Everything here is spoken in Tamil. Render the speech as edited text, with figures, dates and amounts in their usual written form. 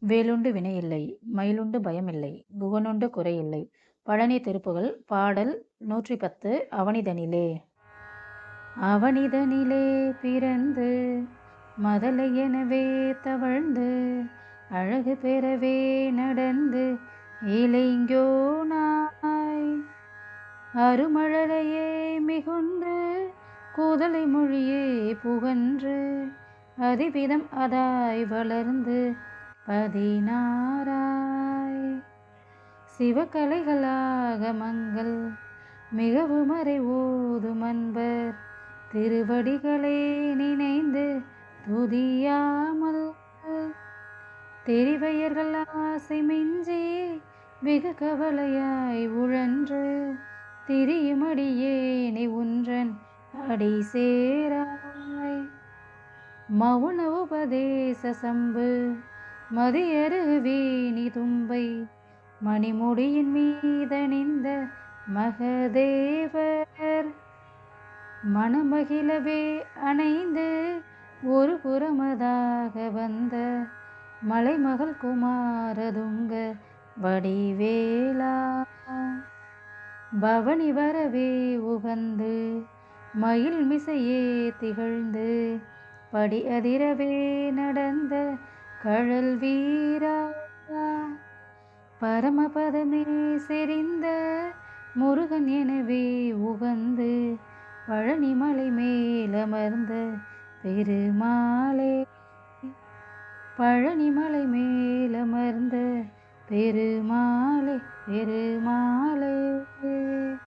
வேலுண்டு வினையில்லை, மயிலுண்டு பயமில்லை, புகனுண்டு குறையில்லை. பழனி திருப்புகழ் பாடல் 110 அவனிதனிலே. அவனிதனிலே பிறந்து மதலை எனவே தவழ்ந்து அழகு பெறவே நடந்து இளைஞனாய் அருமழலையே மிகுந்து கூதலை மொழியே புகன்று அதிவிதம் அதாய் வளர்ந்து 16ஆய் சிவகலைகளாக மங்கள் மிகவும் அறை ஓதும் அன்பர் திருவடிகளை நினைந்து துதியாமல் தெரிவையர்கள் ஆசை மிஞ்சி வெகு கவலையாய் உழன்று திரியுமடியேனை ஒன்றன் அடி சேராய் மௌன உபதேச சம்பு மதியருவேணி தும்பை மணிமுடியின் மீதணிந்த மகதேவர் மணமகிழவே அணைந்து ஒரு புறமதாக வந்த மலைமகள் குமாரதுங்க வடிவேலா பவனி வரவே உகந்து மயில் மிசையே திகழ்ந்து படி அதிரவே நடந்த கழல் வீரா பரமபதமே செறிந்த முருகன் எனவே உகந்து பழனிமலை மேலமர்ந்த பெருமாளே பழனிமலை மேலமர்ந்த பெருமாளே பெருமாளே.